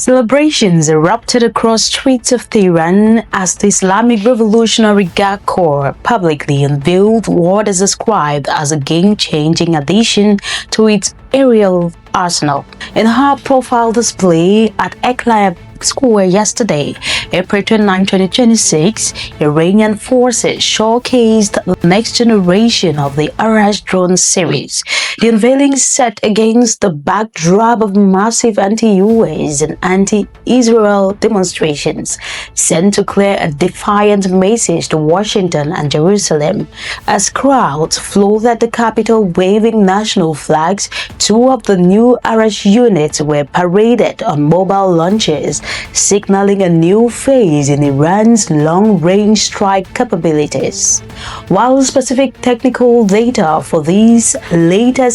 Celebrations erupted across streets of Tehran as the Islamic Revolutionary Guard Corps publicly unveiled what is described as a game-changing addition to its aerial arsenal. In a high-profile display at Enqelab Square yesterday, April 29, 2026, Iranian forces showcased the next generation of the Arash drone series. The unveiling set against the backdrop of massive anti-U.S. and anti-Israel demonstrations, sent to clear a defiant message to Washington and Jerusalem. As crowds flowed at the Capitol waving national flags, two of the new Arash units were paraded on mobile launchers, signaling a new phase in Iran's long-range strike capabilities. While specific technical data for these latest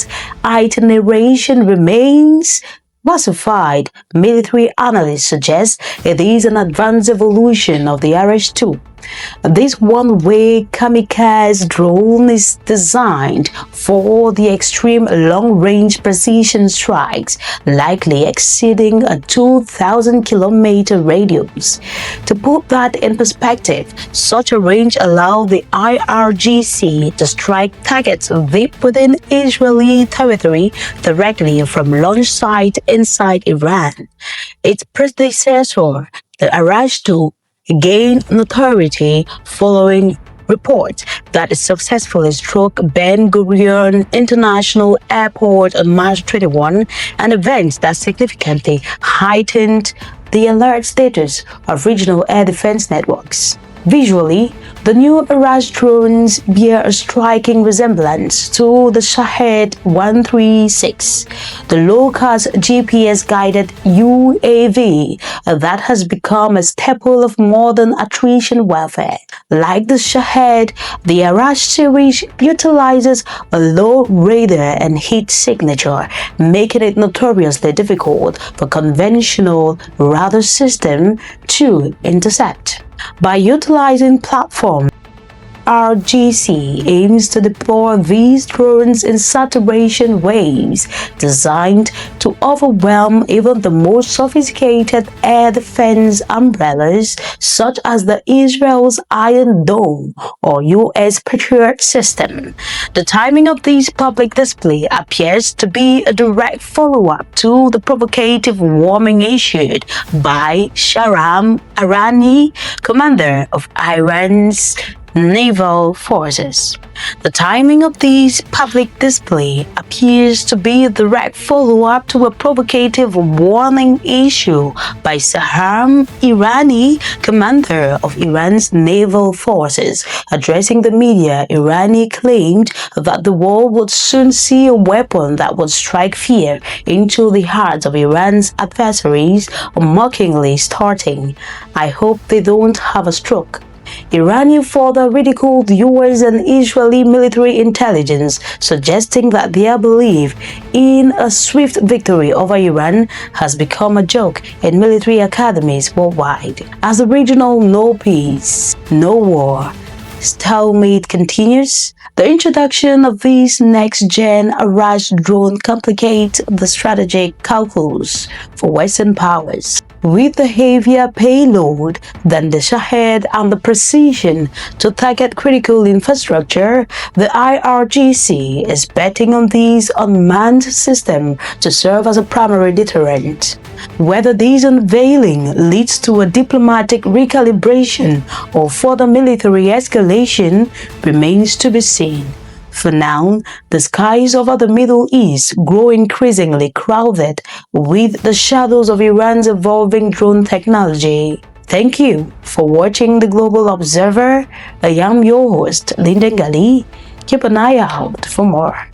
iteration remains classified, military analysts suggest it is an advanced evolution of the Arash 2. This one-way kamikaze drone is designed for the extreme long-range precision strikes, likely exceeding a 2,000-kilometer radius. To put that in perspective, such a range allows the IRGC to strike targets deep within Israeli territory directly from launch site inside Iran. Its predecessor, the Arash 2, gained notoriety following reports that it successfully struck Ben Gurion International Airport on March 21, an event that significantly heightened the alert status of regional air defense networks. Visually, the new Arash drones bear a striking resemblance to the Shahed 136, the low-cost GPS-guided UAV that has become a staple of modern attrition warfare. Like the Shahed, the Arash series utilizes a low radar and heat signature, making it notoriously difficult for conventional radar systems to intercept. By utilizing platform, IRGC aims to deploy these drones in saturation waves designed to overwhelm even the most sophisticated air defense umbrellas such as the Israel's Iron Dome or U.S. Patriot system. The timing of this public display appears to be a direct follow-up to the provocative warning issued by Shahram Irani, commander of Iran's naval forces. The timing of this public display appears to be a direct follow-up to a provocative warning issue by Shahram Irani, commander of Iran's naval forces. Addressing the media, Irani claimed that the world would soon see a weapon that would strike fear into the hearts of Iran's adversaries, mockingly starting, "I hope they don't have a stroke." Iranian further ridiculed U.S. and Israeli military intelligence, suggesting that their belief in a swift victory over Iran has become a joke in military academies worldwide. As the regional no peace, no war stalemate continues, the introduction of this next-gen Arash drone complicates the strategic calculus for Western powers. With the heavier payload than the Shahed and the precision to target critical infrastructure, the IRGC is betting on this unmanned system to serve as a primary deterrent. Whether this unveiling leads to a diplomatic recalibration or further military escalation remains to be seen. For now, the skies over the Middle East grow increasingly crowded with the shadows of Iran's evolving drone technology. Thank you for watching The Global Observer. I am your host, Linda Gali. Keep an eye out for more.